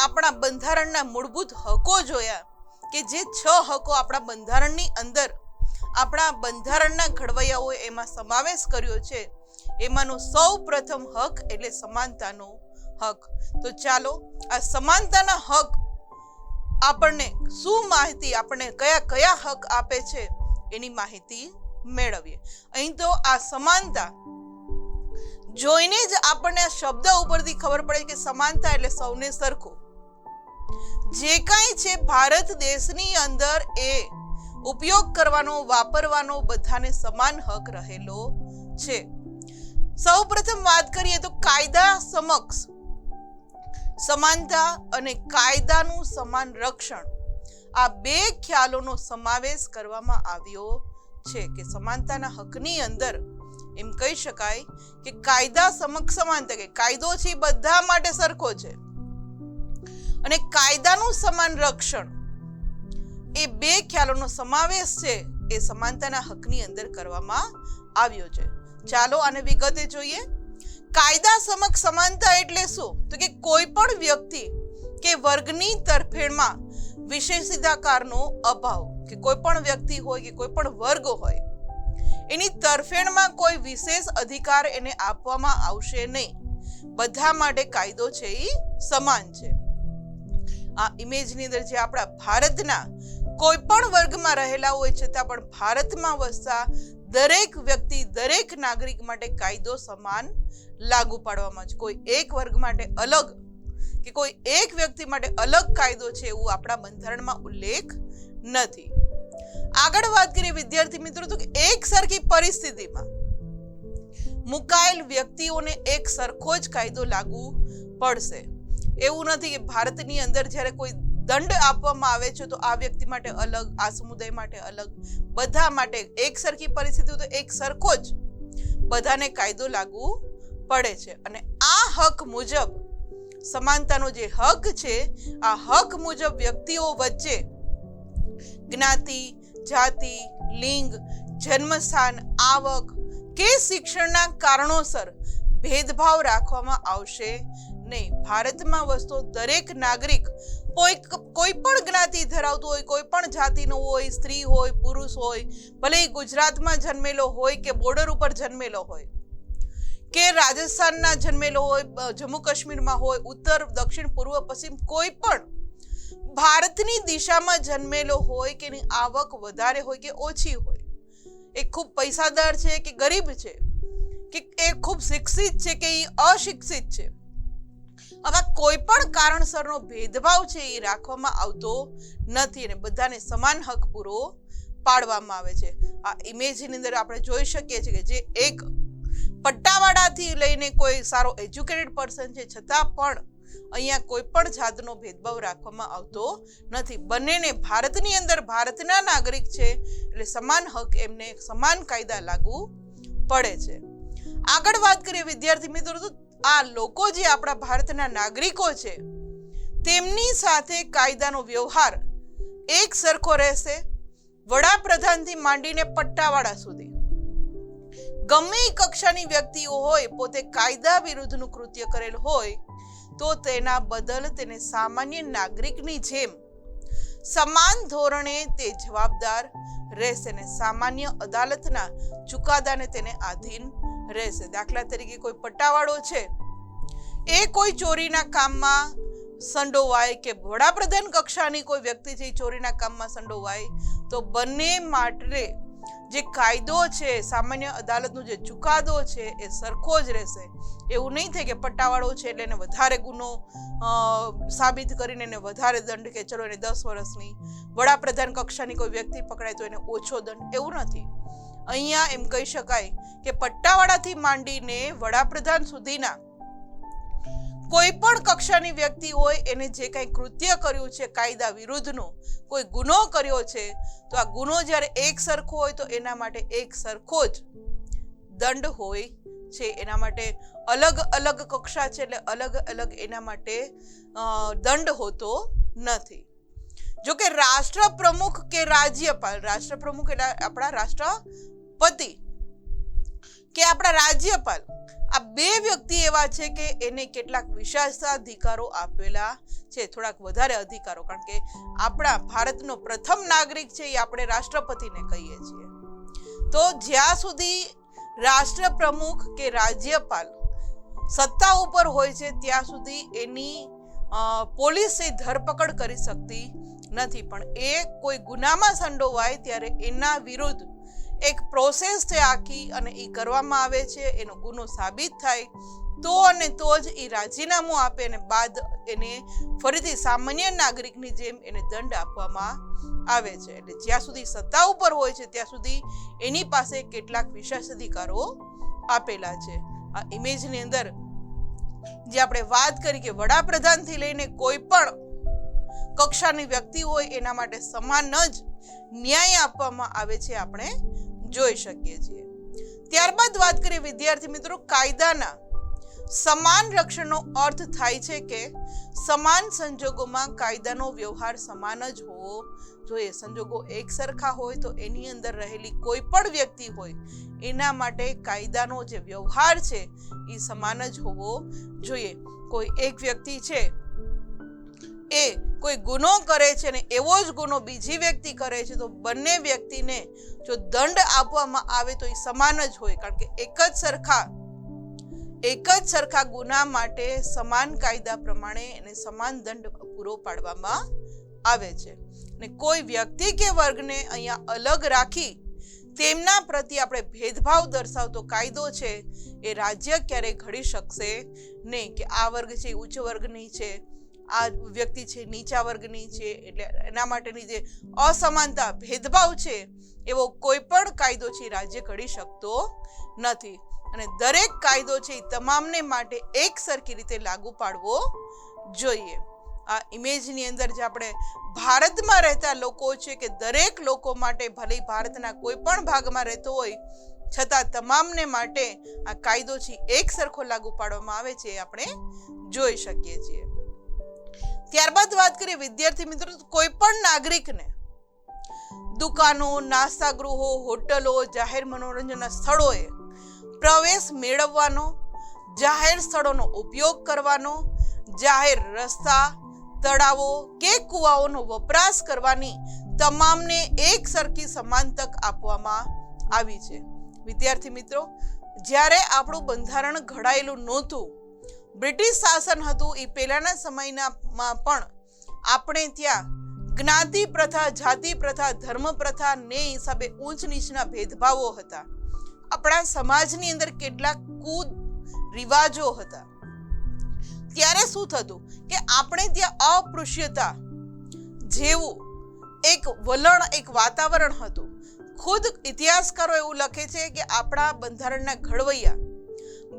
આપણા બંધારણના મૂળભૂત હકો જોયા કે જે 6 હકો આપણા બંધારણની અંદર આપણા બંધારણના ઘડવૈયાઓએ એમાં સમાવેશ કર્યો છે, એમાંનો સૌ પ્રથમ હક એટલે સમાનતાનો હક. તો ચાલો આ સમાનતાના હક આપણને શું માહિતી, આપણને કયા કયા હક આપે છે એની માહિતી મેળવીએ. અહીં તો આ સમાનતા જોઈને જ આપણને આ શબ્દ ઉપરથી ખબર પડે કે સમાનતા એટલે સૌને સરખું. જે કાંઈ છે ભારત દેશની અંદર એ ઉપયોગ કરવાનો, વાપરવાનો બધાને સમાન હક રહેલો છે. સૌ પ્રથમ વાત કરીએ તો કાયદા સમક્ષ સમાનતા અને કાયદાનું સમાન રક્ષણ, આ બે ખ્યાલોનો સમાવેશ કરવામાં આવ્યો છે કે સમાનતાના હકની અંદર એમ કહી શકાય કે કાયદા સમક્ષ સમાનતા, કે કાયદો છે બધા માટે સરખો છે, અને કાયદાનું સમાન રક્ષણ, એ બે ખ્યાલોનો સમાવેશ છે એ સમાનતાના હકની અંદર કરવામાં આવ્યો છે. ચાલો આને વિગતે જોઈએ. કાયદા સમક્ષ સમાનતા એટલે શું? તો કે કોઈ પણ વ્યક્તિ કે વર્ગની તરફેણમાં વિશેષાધિકારનો અભાવ, કે કોઈ પણ વ્યક્તિ હોય કે કોઈ પણ વર્ગ હોય એની તરફેણમાં કોઈ વિશેષ અધિકાર એને આપવામાં આવશે નહીં. બધા માટે કાયદો છે એ સમાન છે. આ ઇમેજની અંદર જે આપણા ભારતના કોઈ પણ વર્ગમાં રહેલા હોય છતાં પણ ભારતમાં વસતા દરેક વ્યક્તિ, દરેક નાગરિક માટે કાયદો સમાન લાગુ પાડવામાં છે. કોઈ એક વર્ગ માટે અલગ કે કોઈ એક વ્યક્તિ માટે અલગ કાયદો છે એવું આપણા બંધારણમાં ઉલ્લેખ નથી. આગળ વાત કરીએ વિદ્યાર્થી મિત્રો તો એક સરખી પરિસ્થિતિમાં મુકાયેલ વ્યક્તિઓને એક સરખો જ કાયદો લાગુ પડશે. એવું નથી કે ભારતની અંદર જ્યારે કોઈ દંડ આપવામાં આવે છે તો આ વ્યક્તિ માટે અલગ, આ સમુદાય માટે અલગ, બધા માટે એક સરખી પરિસ્થિતિ તો એક સરખો જ બધાને કાયદો લાગુ પડે છે. અને આ હક મુજબ સમાનતાનો જે હક છે, આ હક મુજબ વ્યક્તિઓ વચ્ચે જ્ઞાતિ, જાતિ, લિંગ, જન્મસ્થાન, આવક કે શિક્ષણના કારણોસર ભેદભાવ રાખવામાં આવશે નહીં. ભારતમાં વસતો દરેક નાગરિક કોઈ પણ જ્ઞાતિ ધરાવતો હોય, કોઈ પણ જાતિનો હોય, સ્ત્રી હોય, પુરુષ હોય, ભલે ગુજરાતમાં જન્મેલો હોય કે બોર્ડર ઉપર જન્મેલો હોય કે રાજસ્થાનના જન્મેલો હોય, જમ્મુ કાશ્મીરમાં હોય, ઉત્તર, દક્ષિણ, પૂર્વ, પશ્ચિમ, કોઈ પણ ભારતની દિશામાં જન્મેલો હોય કે એની આવક વધારે હોય કે ઓછી હોય, એ ખૂબ પૈસાદાર છે કે ગરીબ છે, કે એ ખૂબ શિક્ષિત છે કે એ અશિક્ષિત છે, આવા કોઈ પણ કારણસરનો ભેદભાવ છે એ રાખવામાં આવતો નથી અને બધાને સમાન હક પૂરો પાડવામાં આવે છે. આ ઇમેજની અંદર આપણે જોઈ શકીએ છીએ કે જે એક પટ્ટાવાળાથી લઈને કોઈ સારો એજ્યુકેટેડ પર્સન છે છતાં પણ અહીંયા કોઈ પણ જાતનો ભેદભાવ રાખવામાં આવતો નથી. બંનેને ભારતની અંદર ભારતના નાગરિક છે એટલે સમાન હક, એમને સમાન કાયદા લાગુ પડે છે. આગળ વાત કરીએ વિદ્યાર્થી મિત્રો તો આ લોકો જે આપણા ભારતના નાગરિકો છે તેમની સાથે કાયદાનો વ્યવહાર એક સરખો રહેશે. વડાપ્રધાનથી માંડીને પટ્ટાવાળા સુધી ગમે કક્ષાની વ્યક્તિઓ હોય, પોતે કાયદા વિરુદ્ધનું કૃત્ય કરેલ હોય તો તેના બદલ તેને સામાન્ય નાગરિકની જેમ સમાન ધોરણે તે જવાબદાર રહેશે અને સામાન્ય અદાલતના ચુકાદાને તેને આધીન રહેશે. દાખલા તરીકે કોઈ પટ્ટાવાળો છે, એ કોઈ ચોરીના કામમાં સંડોવાય કે વડાપ્રધાન કક્ષાની કોઈ વ્યક્તિ છે ચોરીના કામમાં સંડોવાય તો બંને માટે જે કાયદો છે, સામાન્ય અદાલતનો જે ચુકાદો છે એ સરખો જ રહેશે. એવું નહીં થાય કે પટ્ટાવાળો છે એટલે એને વધારે ગુનો સાબિત કરીને એને વધારે દંડ, કે ચલો એને 10 વર્ષની, વડાપ્રધાન કક્ષાની કોઈ વ્યક્તિ પકડાય તો એને ઓછો દંડ, એવું નથી. અહીંયા એમ કહી શકાય કે પટ્ટાવાળાથી માંડીને વડાપ્રધાન સુધીના કોઈ પણ કક્ષાની વ્યક્તિ હોય એને જે કંઈ કૃત્ય કર્યું છે કાયદા વિરુદ્ધનું, કોઈ ગુનો કર્યો છે તો આ ગુનો જ્યારે એક સરખો હોય તો એના માટે એક સરખો જ દંડ હોય છે. એના માટે અલગ અલગ કક્ષા છે એટલે અલગ અલગ એના માટે દંડ હોતો નથી. જો કે રાષ્ટ્રપ્રમુખ કે રાજ્યપાલ, રાષ્ટ્રપ્રમુખ એટલે આપણા રાષ્ટ્રપતિ કે આપણા રાજ્યપાલ, આ બે વ્યક્તિ એવા છે કે એને કેટલાક વિશેષાધિકારો આપેલા છે, થોડાક વધારે અધિકારો, કારણ કે આપણા ભારતનો પ્રથમ નાગરિક છે એ આપણે રાષ્ટ્રપતિને કહીએ છીએ. તો જ્યાં સુધી રાષ્ટ્ર પ્રમુખ કે રાજ્યપાલ સત્તા ઉપર હોય છે ત્યાં સુધી એની પોલીસ ધરપકડ કરી શકતી નથી, પણ એ કોઈ ગુનામાં સંડોવાય ત્યારે એના વિરુદ્ધ એક પ્રોસેસ છે આખી, અને એ કરવામાં આવે છે. એનો ગુનો સાબિત થાય તો અને તો જ એ રાજીનામું આપે અને બાદ એને ફરીથી સામાન્ય નાગરિકની જેમ એને દંડ આપવામાં આવે છે. એટલે જ્યાં સુધી સત્તા ઉપર હોય છે ત્યાં સુધી એની પાસે કેટલાક વિશેષ અધિકારો આપેલા છે. આ ઇમેજની અંદર જે આપણે વાત કરી કે વડાપ્રધાનથી લઈને કોઈ પણ કક્ષાની વ્યક્તિ હોય એના માટે સમાન જ ન્યાય આપવામાં આવે છે, આપણે જોઈ શકીએ છીએ. ત્યારબાદ વાત કરીએ વિદ્યાર્થી મિત્રો, કાયદાના સમાન રક્ષણનો અર્થ થાય છે કે સમાન સંજોગોમાં કાયદાનો વ્યવહાર સમાન જ હોવો જોઈએ. સંજોગો એક સરખા હોય તો એની અંદર રહેલી કોઈ પણ વ્યક્તિ હોય એના માટે કાયદાનો જે વ્યવહાર છે એ સમાન જ હોવો જોઈએ. કોઈ એક વ્યક્તિ છે એ કોઈ ગુનો કરે છે ને એવો જ ગુનો બીજી વ્યક્તિ કરે છે તો બંને વ્યક્તિને જો દંડ આપવામાં આવે તો એ સમાન જ હોય, કારણ કે એક જ સરખા ગુના માટે સમાન કાયદા પ્રમાણે એને સમાન દંડ પૂરો પાડવામાં આવે છે. ને કોઈ વ્યક્તિ કે વર્ગને અહીંયા અલગ રાખી તેમના પ્રત્યે આપણે ભેદભાવ દર્શાવતો કાયદો છે એ રાજ્ય ક્યારેય ઘડી શકશે નહીં, કે આ વર્ગ છે ઉચ્ચ વર્ગની છે, આ વ્યક્તિ છે નીચા વર્ગની છે, એટલે એના માટેની જે અસમાનતા ભેદભાવ છે એવો કોઈ પણ કાયદો છે રાજ્ય ઘડી શકતો નથી. અને દરેક કાયદો છે એ તમામને માટે એક સરખી રીતે લાગુ પાડવો જોઈએ. આ ઇમેજની અંદર જે આપણે ભારતમાં રહેતા લોકો છે કે દરેક લોકો માટે, ભલે ભારતના કોઈ પણ ભાગમાં રહેતો હોય છતાં તમામને માટે આ કાયદો છે એક સરખો લાગુ પાડવામાં આવે છે, આપણે જોઈ શકીએ છીએ. ત્યારબાદ વાત કરીએ વિદ્યાર્થી મિત્રો, કોઈ પણ નાગરિકને દુકાનો, નાસ્તા ગૃહો, હોટલો, જાહેર મનોરંજનના સ્થળોએ પ્રવેશ મેળવવાનો, જાહેર સ્થળોનો ઉપયોગ કરવાનો, જાહેર રસ્તા, તળાવો કે કુવાઓનો વપરાશ કરવાની તમામને એક સરખી સમાન તક આપવામાં આવી છે. વિદ્યાર્થી મિત્રો, જ્યારે આપણું બંધારણ ઘડાયેલું નહોતું, બ્રિટિશ શાસન હતું, એ પહેલાના સમયમાં પણ આપણે ત્યાં જ્ઞાતિ પ્રથા, જાતિ પ્રથા, ધર્મ પ્રથા ને હિસાબે ઊંચ નીચના ભેદભાવો હતા. આપણા સમાજની અંદર કેટલાક કુદ રિવાજો હતા. ત્યારે શું થતું કે આપણે ત્યાં અસ્પૃશ્યતા જેવું એક વલણ, એક વાતાવરણ હતું. ખુદ ઇતિહાસકારો એવું લખે છે કે આપણા બંધારણના ઘડવૈયા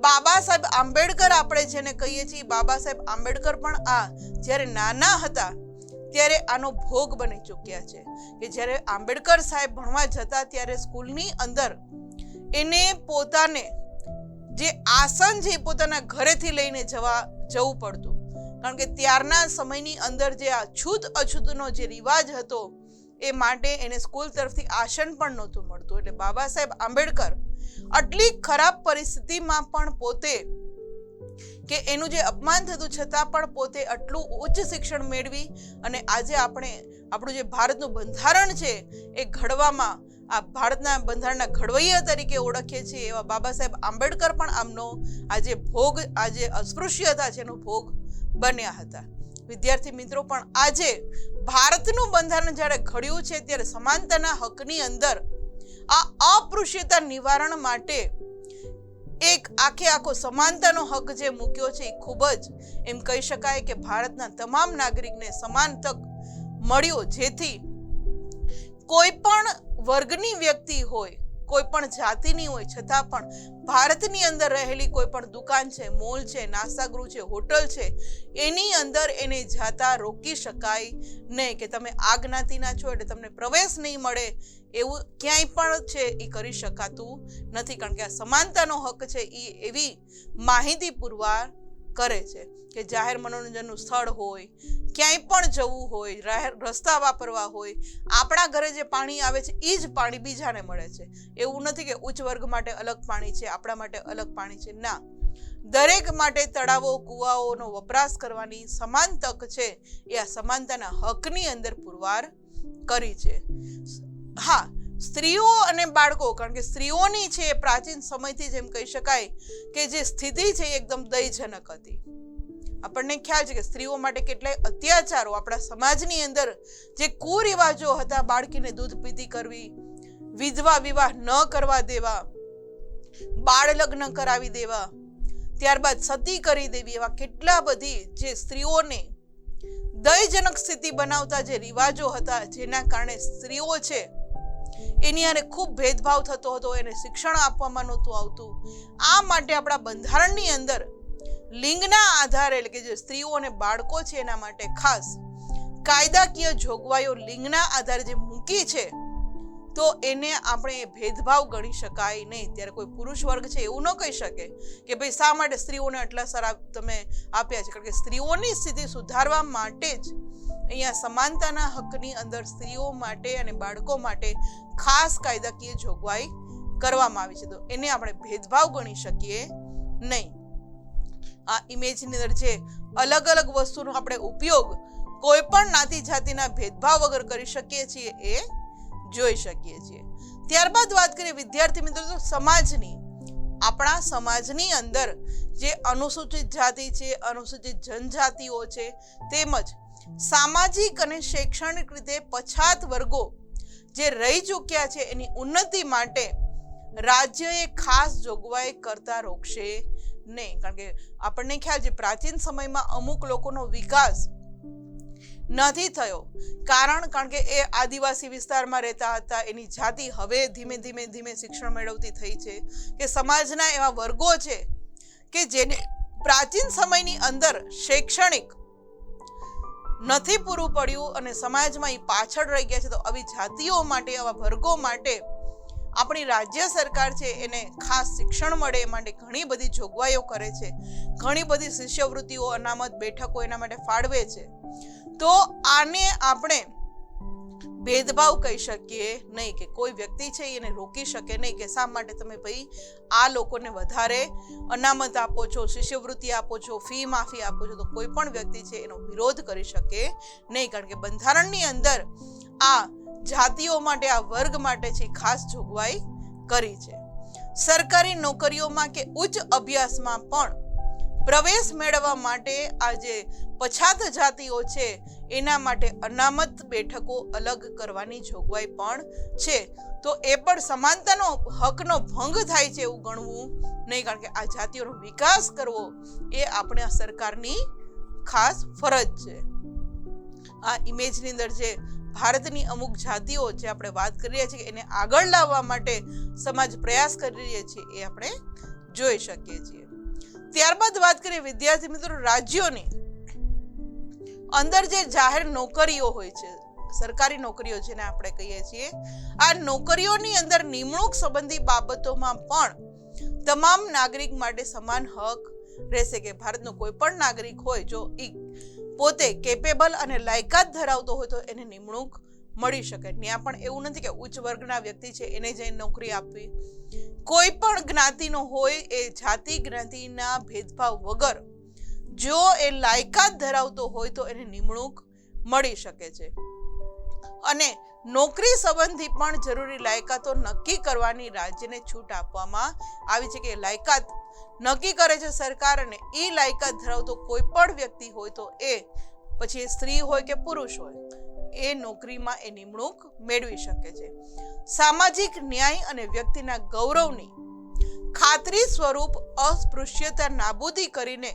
બાબા સાહેબ આંબેડકર, આપણે જેને કહીએ છીએ બાબા સાહેબ આંબેડકર, પણ આ જ્યારે નાના હતા ત્યારે આનો ભોગ બની ચૂક્યા છે. કે જ્યારે આંબેડકર સાહેબ ભણવા જતા ત્યારે સ્કૂલની અંદર એને પોતાને જે આસન છે પોતાના ઘરેથી લઈને જવું પડતું, કારણ કે ત્યારના સમયની અંદર જે આ છૂત અછૂતનો જે રિવાજ હતો એ માટે એને સ્કૂલ તરફથી આસન પણ નહોતું મળતું. એટલે બાબા સાહેબ આંબેડકર આટલી ખરાબ પરિસ્થિતિમાં પણ પોતે, કે એનું જે અપમાન થતું છતાં પણ પોતે આટલું ઉચ્ચ શિક્ષણ મેળવી અને આજે આપણે આપણું જે ભારતનું બંધારણ છે એ ઘડવામાં, આ ભારતના બંધારણના ઘડવૈયા તરીકે ઓળખીએ છીએ એવા બાબા સાહેબ આંબેડકર પણ આમનો આજે ભોગ, આજે અસ્પૃશ્યતા છે એનો ભોગ બન્યા હતા. વિદ્યાર્થી મિત્રો, પણ આજે ભારતનું બંધારણ જ્યારે ઘડ્યું છે ત્યારે સમાનતાના હકની અંદર આ અસ્પૃશ્યતા નિવારણ માટે એક આખો સમાનતાનો હક જે મૂક્યો છે એ ખૂબ જ એમ કહી શકાય કે ભારતના તમામ નાગરિકને સમાન તક મળ્યો, જેથી કોઈ પણ વર્ગની વ્યક્તિ હોય, કોઈ પણ જાતિની હોય છતાં પણ ભારતની અંદર રહેલી કોઈ પણ દુકાન છે, મોલ છે, નાસ્તાગૃહ છે, હોટલ છે, એની અંદર એને જાતા રોકી શકાય નહીં, કે તમે આ જ્ઞાતિના છો એટલે તમને પ્રવેશ નહીં મળે, એવું ક્યાંય પણ છે એ કરી શકાતું નથી. કારણ કે આ સમાનતાનો હક છે એ એવી માહિતી પુરવાર કરે છે કે જાહેર મનોરંજનનું સ્થળ હોય, ક્યાંય પણ જવું હોય, રસ્તા વાપરવા હોય, આપણા ઘરે જે પાણી આવે છે એ જ પાણી બીજાને મળે છે. એવું નથી કે ઉચ્ચ વર્ગ માટે અલગ પાણી છે, આપણા માટે અલગ પાણી છે, ના. દરેક માટે તળાવો કુવાઓનો વપરાશ કરવાની સમાન તક છે એ આ સમાનતાના હકની અંદર પુરવાર કરી છે. હા, સ્ત્રીઓ અને બાળકો, કારણ કે સ્ત્રીઓની છે પ્રાચીન સમયથી જેમ કહી શકાય કે જે સ્થિતિ છે એકદમ દયજનક હતી. આપણને ખ્યાલ છે કે સ્ત્રીઓ માટે કેટલાય અત્યાચારો આપણા સમાજની અંદર, જે કુરિવાજો હતા, બાળકીને દૂધ પીતી કરવી, વિધવા વિવાહ ન કરવા દેવા, બાળ લગ્ન કરાવી દેવા, ત્યારબાદ સતી કરી દેવી, એવા કેટલા બધી જે સ્ત્રીઓને દયજનક સ્થિતિ બનાવતા જે રિવાજો હતા, જેના કારણે સ્ત્રીઓ છે એની આને ખૂબ ભેદભાવ થતો હતો, એને શિક્ષણ આપવામાં નહોતું આવતું. આ માટે આપણા બંધારણની અંદર લિંગના આધારે, એટલે કે જે સ્ત્રીઓ અને બાળકો છે એના માટે ખાસ કાયદાકીય જોગવાઈઓ લિંગના આધારે જે મૂકી છે, તો એને આપણે ભેદભાવ ગણી શકાય નહીં. ત્યારે કોઈ પુરુષ વર્ગ છે એવું ન કહી શકે કે ભાઈ શા માટે સ્ત્રીઓને આટલા સારા તમે આપ્યા છે, કારણ કે સ્ત્રીઓની સ્થિતિ સુધારવા માટે જ અહીંયા સમાનતાના હકની અંદર સ્ત્રીઓ માટે અને બાળકો માટે ખાસ કાયદાકીય જોગવાઈ કરવામાં આવી છે, તો એને આપણે ભેદભાવ ગણી શકીએ નહીં. આ ઇમેજની અંદર જે અલગ અલગ વસ્તુનો આપણે ઉપયોગ કોઈ પણ જ્ઞાતિ જાતિના ભેદભાવ વગર કરી શકીએ છીએ એ જોઈ શકીએ છીએ. ત્યારબાદ વાત કરીએ વિદ્યાર્થી મિત્રો તો સમાજની. આપણા સમાજની અંદર જે અનુસૂચિત જાતિ છે, અનુસૂચિત જનજાતિઓ છે, તેમજ સામાજિક અને શૈક્ષણિક રીતે પછાત વર્ગો જે રહી ચૂક્યા છે એની ઉન્નતિ માટે રાજ્યએ ખાસ જોગવાઈ કરતા રોકશે નહીં. કારણ કે આપણને ખ્યાલ છે પ્રાચીન સમયમાં અમુક લોકોનો વિકાસ નથી થયો, કારણ કે એ આદિવાસી વિસ્તારમાં રહેતા હતા, એની જાતિ હવે ધીમે ધીમે શિક્ષણ મેળવતી થઈ છે, કે સમાજના એવા વર્ગો છે કે જેને પ્રાચીન સમયની અંદર શૈક્ષણિક નથી પૂરું પડ્યું અને સમાજમાં એ પાછળ રહી ગયા છે. તો આવી જાતિઓ માટે, આવા વર્ગો માટે આપણી રાજ્ય સરકાર છે એને ખાસ શિક્ષણ મળે એ માટે ઘણી બધી જોગવાઈઓ કરે છે, ઘણી બધી શિષ્યવૃત્તિઓ, અનામત બેઠકો એના માટે ફાળવે છે. તો આને આપણે ભેદભાવ કહી શકીએ નહીં, કે કોઈ વ્યક્તિ છે એને રોકી શકે નહીં કે શા માટે તમે ભાઈ આ લોકોને વધારે અનામત આપો છો, શિષ્યવૃત્તિ આપો છો, ફી માફી આપો છો. તો કોઈ પણ વ્યક્તિ છે એનો વિરોધ કરી શકે નહીં, કારણ કે બંધારણની અંદર આ જાતિઓ માટે, આ વર્ગ માટે છે ખાસ જોગવાઈ કરી છે. સરકારી નોકરીઓમાં કે ઉચ્ચ અભ્યાસમાં પણ પ્રવેશ મેળવવા માટે આ જે પછાત જાતિઓ છે એના માટે અનામત બેઠકો અલગ કરવાની જોગવાઈ પણ છે. તો એ પણ સમાનતાનો હકનો ભંગ થાય છે એવું ગણવું નહીં, કારણ કે આ જાતિઓનો વિકાસ કરવો એ આપણા સરકારની ખાસ ફરજ છે. આ ઇમેજની અંદર જે ભારતની અમુક જાતિઓ જે આપણે વાત કરી રહ્યા છીએ એને આગળ લાવવા માટે સમાજ પ્રયાસ કરી રહ્યા છે એ આપણે જોઈ શકીએ છીએ. ત્યારબાદ વાત કરીએ વિદ્યાર્થી મિત્રો રાજ્યોની અંદર જે જાહેર નોકરીઓ હોય છે, સરકારી નોકરીઓ જેને આપણે કહીએ છીએ, આ નોકરીઓની અંદર નિમણૂક સંબંધી બાબતોમાં પણ તમામ નાગરિક માટે સમાન હક રહેશે, કે ભારતનો કોઈ પણ નાગરિક હોય જો એ પોતે કેપેબલ અને લાયકાત ધરાવતો હોય તો એને નિમણૂક મળી શકે. ત્યાં પણ એવું નથી કે ઉચ્ચ વર્ગના વ્યક્તિ છે એને જઈને નોકરી આપવી. કોઈ પણ જ્ઞાતિનો હોય એ જાતિ જ્ઞાતિના ભેદભાવ વગર જો એ લાયકાત ધરાવતો હોય તો એને નિમણૂક મળી શકે છે. અને નોકરી સંબંધી પણ જરૂરી લાયકાતો નક્કી કરવાની રાજ્યને છૂટ આપવામાં આવી છે, કે લાયકાત નક્કી કરે છે સરકાર, અને એ લાયકાત ધરાવતો કોઈ પણ વ્યક્તિ હોય તો એ પછી સ્ત્રી હોય કે પુરુષ હોય એ નોકરીમાં એ નિમણૂક મેળવી શકે છે. સામાજિક ન્યાય અને વ્યક્તિના ગૌરવની ખાતરી સ્વરૂપ અસ્પૃશ્યતા નાબૂદી કરીને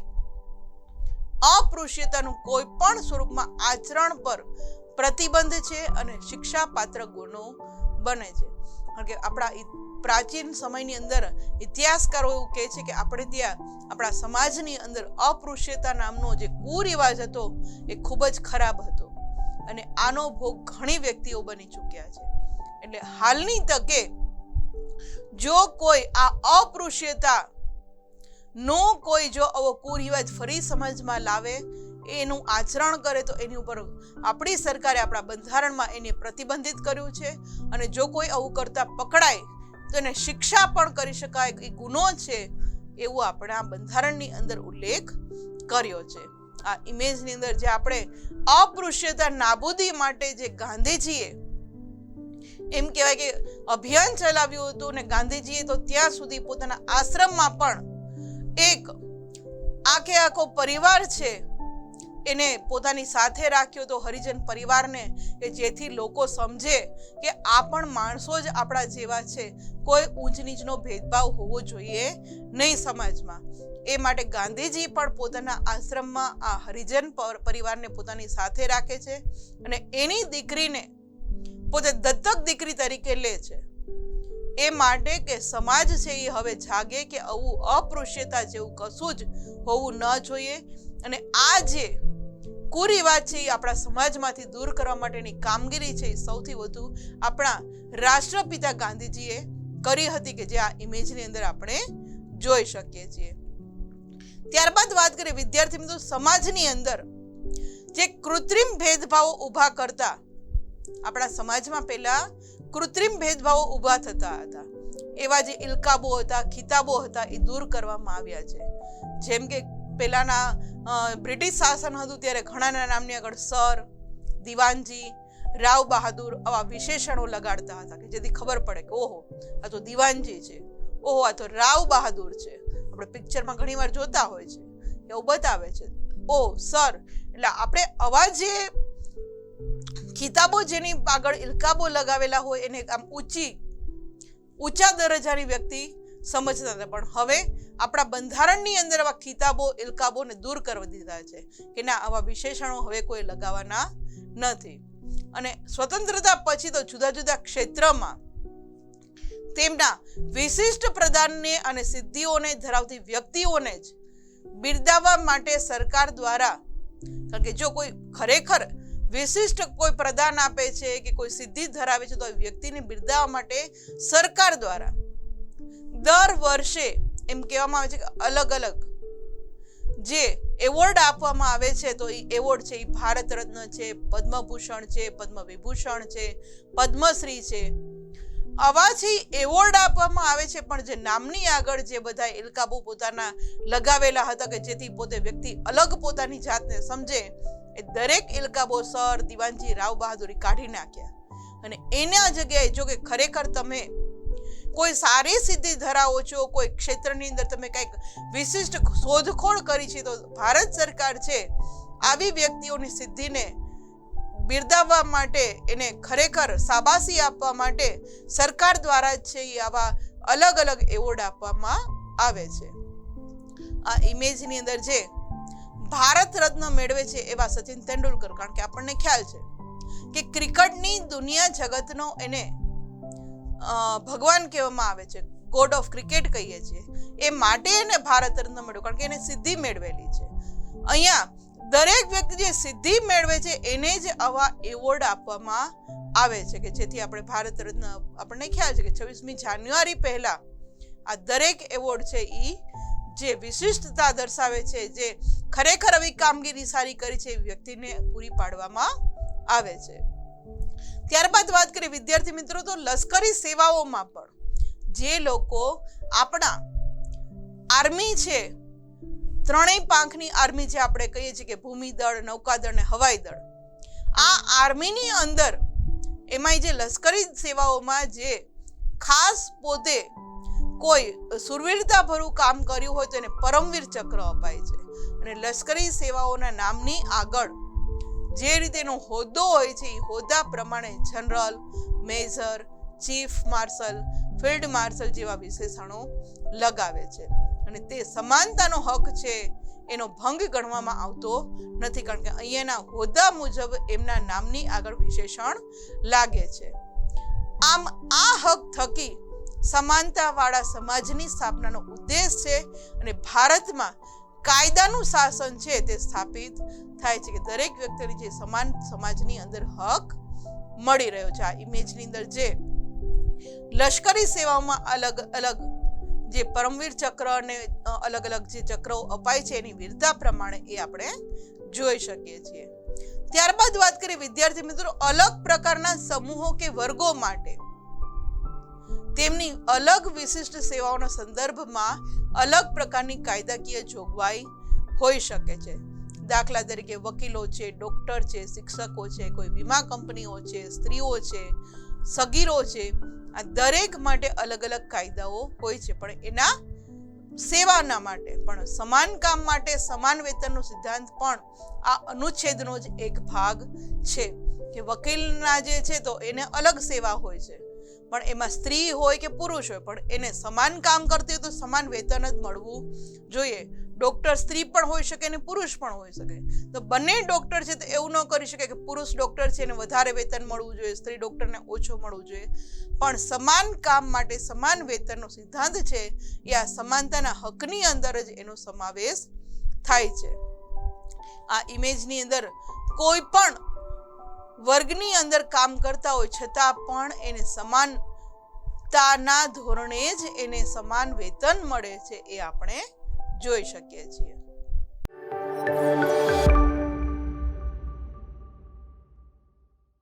અસ્પૃશ્યતાનું કોઈ પણ સ્વરૂપમાં આચરણ પર પ્રતિબંધ છે અને શિક્ષાપાત્ર ગુનો બને છે. કારણ કે આપણા પ્રાચીન સમયની અંદર ઇતિહાસકારો એવું કહે છે કે આપણે ત્યાં આપણા સમાજની અંદર અસ્પૃશ્યતા નામનો જે કુરિવાજ હતો એ ખૂબ જ ખરાબ હતો, અને આનો ભોગ ઘણી વ્યક્તિઓ બની ચૂક્યા છે. એટલે હાલની તકે જો કોઈ આ અસ્પૃશ્યતા નો કોઈ જો આવો કુરિવાજ ફરી સમાજમાં લાવે, એનું આચરણ કરે, તો એની ઉપર આપણી સરકારે આપણા બંધારણમાં એને પ્રતિબંધિત કર્યું છે, અને જો કોઈ આવું કરતા પકડાય તો એને શિક્ષા પણ કરી શકાય, એ ગુનો છે એવું આપણે આ બંધારણની અંદર ઉલ્લેખ કર્યો છે. આ ઇમેજની અંદર જે આપણે અસ્પૃશ્યતા નાબૂદી માટે જે ગાંધીજીએ એમ કહેવાય કે અભિયાન ચલાવ્યું હતું ને ગાંધીજીએ તો ત્યાં સુધી પોતાના આશ્રમમાં પણ એક આખો પરિવાર છે એને પોતાની સાથે રાખ્યો તો હરિજન પરિવારને, કે જેથી લોકો સમજે કે આ પણ માણસો જ આપણા જેવા છે, કોઈ ઊંચ નીચનો ભેદભાવ હોવો જોઈએ નહીં સમાજમાં. એ માટે ગાંધીજી પણ પોતાના આશ્રમમાં આ હરિજન પરિવારને પોતાની સાથે રાખે છે અને એની દીકરીને પોતે દત્તક દીકરી તરીકે લે છે. એ માટે કે સમાજ છે એ હવે જાગે કે આવું અસ્પૃશ્યતા જેવું કશું જ હોવું ન જોઈએ અને આ જે કુરિવાજ છે એ આપણા સમાજમાંથી દૂર કરવા માટેની કામગીરી છે એ સૌથી વધુ આપણા રાષ્ટ્રપિતા ગાંધીજીએ કરી હતી, કે જે આ ઇમેજની અંદર આપણે જોઈ શકીએ છીએ. ત્યારબાદ વાત કરીએ વિદ્યાર્થી મિત્રો, સમાજની અંદર જે કૃત્રિમ ભેદભાવો ઊભા કરતા, આપણા સમાજમાં પહેલા કૃત્રિમ ભેદભાવો ઊભા થતા હતા, એવા જે ઇલકાબો હતા, ખિતાબો હતા, એ દૂર કરવામાં આવ્યા છે. જેમ કે પહેલાના બ્રિટિશ શાસન હતું ત્યારે ઘણાના નામની આગળ સર, દિવાનજી, રાવ બહાદુર આવા વિશેષણો લગાડતા હતા કે જેથી ખબર પડે કે ઓહો આ તો દિવાનજી છે, ઓહો આ તો રાવ બહાદુર છે. આપણે પિક્ચરમાં ઘણી વાર જોતા હોય છે, એવું બતાવે છે, ઓ સર. એટલે આપણે આવા જે ખિતાબો જેની આગળ ઇલકાબો લગાવેલા હોય એને આમ ઊંચા દરજાની વ્યક્તિ સમજતા હતા. પણ હવે આપણા બંધારણની અંદર આવા ખિતાબો ઇલકાબોને દૂર કરી દીધા છે કે ના, આવા વિશેષણો હવે કોઈ લગાવવાના નથી. અને સ્વતંત્રતા પછી તો જુદા જુદા ક્ષેત્રમાં તેમના વિશિષ્ટ પ્રદાનને અને સિદ્ધિઓને ધરાવતી વ્યક્તિઓને જ બિરદાવવા માટે સરકાર દ્વારા, કારણ કે જો કોઈ ખરેખર વિશિષ્ટ કોઈ પ્રદાન આપે છે કે કોઈ સિદ્ધિ ધરાવે છે તો એ વ્યક્તિને બિરદાવવા માટે સરકાર દ્વારા દર વર્ષે એમ કહેવામાં આવે છે કે અલગ અલગ જે એવોર્ડ આપવામાં આવે છે, તો એ એવોર્ડ છે એ ભારત રત્ન છે, પદ્મભૂષણ છે, પદ્મ વિભૂષણ છે, પદ્મશ્રી છે, આવાથી એવોર્ડ આપવામાં આવે છે. પણ જે નામની આગળ જે બધા ઇલકાબો પોતાના લગાવેલા હતા કે જેથી પોતે વ્યક્તિ અલગ પોતાની જાતને સમજે, એ દરેક ઇલકાબો સર, દિવાનજી, રાવ બહાદુરી કાઢી નાખ્યા. અને એના જગ્યાએ જો કે ખરેખર તમે કોઈ સારી સિદ્ધિ ધરાવો છો, કોઈ ક્ષેત્રની અંદર તમે કંઈક વિશિષ્ટ શોધખોળ કરી છે, તો ભારત સરકાર છે આવી વ્યક્તિઓની સિદ્ધિને બિરદાવવા માટે, એને ખરેખર શાબાશી આપવા માટે સરકાર દ્વારા છે એ આવા અલગ અલગ એવોર્ડ આપવામાં આવે છે. આ ઇમેજની અંદર જે ભારત રત્ન મેળવે છે એવા સચિન તેંડુલકર, કારણ કે આપણને ખ્યાલ છે કે ક્રિકેટની દુનિયા જગતનો એને ભગવાન કહેવામાં આવે છે, ગોડ ઓફ ક્રિકેટ કહીએ છીએ, એ માટે એને ભારત રત્ન મળ્યો કારણ કે એને સિદ્ધિ મેળવેલી છે. અહીંયા દરેક વ્યક્તિ જે સિદ્ધિ મેળવે છે એને જ આવા એવોર્ડ આપવામાં આવે છે કે જેથી આપણે ભારત રત્ન, આપણને ખ્યાલ છે કે 26મી જાન્યુઆરી પહેલા આ દરેક એવોર્ડ છે એ જે વિશિષ્ટતા દર્શાવે છે, જે ખરેખર આવી કામગીરી સારી કરી છે એ વ્યક્તિને પૂરી પાડવામાં આવે છે. ત્યારબાદ વાત કરીએ વિદ્યાર્થી મિત્રો, તો લશ્કરી સેવાઓમાં પણ જે લોકો આપણા આર્મી છે, ત્રણેય પાંખની આર્મી જે આપણે કહીએ છીએ કે ભૂમિદળ, નૌકાદળ ને હવાઈ દળ, આ આર્મીની અંદર એમાં જે લશ્કરી સેવાઓમાં જે ખાસ પોતે કોઈ સુરવીરતાભર્યું કામ કર્યું હોય તો એને પરમવીર ચક્ર અપાય છે. અને લશ્કરી સેવાઓના નામની આગળ જે રીતેનો હોદ્દો હોય છે એ હોદ્દા પ્રમાણે general, major, chief marshal, field marshal જેવા વિશેષણો લગાવે છે. અને તે સમાનતાનો હક છે એનો ભંગ ગણવામાં આવતો નથી, કારણ કે અહીંયાના હોદ્દા મુજબ એમના નામની આગળ વિશેષણ લાગે છે. આમ આ હક થકી સમાનતાવાળા સમાજની સ્થાપનાનો ઉદ્દેશ છે અને ભારતમાં કાયદાનું શાસન છે તે સ્થાપિત થાય છે કે દરેક વ્યક્તિને જે સમાન સમાજની અંદર હક મળી રહ્યો છે. આ ઇમેજની અંદર જે લશ્કરી સેવાઓમાં અલગ અલગ જે પરમવીર ચક્ર અને અલગ અલગ જે ચક્રો અપાય છે એની વીરતા પ્રમાણે એ આપણે જોઈ શકીએ છીએ. ત્યારબાદ વાત કરીએ વિદ્યાર્થી મિત્રો, અલગ પ્રકારના સમૂહો કે વર્ગો માટે તેમની અલગ વિશિષ્ટ સેવાઓના સંદર્ભમાં અલગ પ્રકારની કાયદાકીય જોગવાઈ હોઈ શકે છે. દાખલા તરીકે વકીલો છે, ડોક્ટર છે, શિક્ષકો છે, કોઈ વીમા કંપનીઓ છે, સ્ત્રીઓ છે, સગીરો છે, આ દરેક માટે અલગ અલગ કાયદાઓ હોય છે. પણ એના સેવાના માટે પણ સમાન કામ માટે સમાન વેતનનો સિદ્ધાંત પણ આ અનુચ્છેદનો જ એક ભાગ છે કે વકીલના જે છે તો એને અલગ સેવા હોય છે, પણ એમાં સ્ત્રી હોય કે પુરુષ હોય પણ એને સમાન કામ કરતી હોય તો સમાન વેતન જ મળવું જોઈએ. ડોક્ટર સ્ત્રી પણ હોઈ શકે અને પુરુષ પણ હોઈ શકે. તો બંને ડોક્ટર છે તો એવું ન કરી શકે કે પુરુષ ડોક્ટર છે એને વધારે વેતન મળવું જોઈએ, સ્ત્રી ડોક્ટરને ઓછું મળવું જોઈએ. પણ સમાન કામ માટે સમાન વેતનનો સિદ્ધાંત છે એ આ સમાનતાના હકની અંદર જ એનો સમાવેશ થાય છે. આ ઇમેજની અંદર કોઈ પણ વર્ગની અંદર કામ કરતા હોય છતાં પણ એને સમાનતાના ધોરણે જ એને સમાન વેતન મળે છે એ આપણે જોઈ શકીએ છીએ.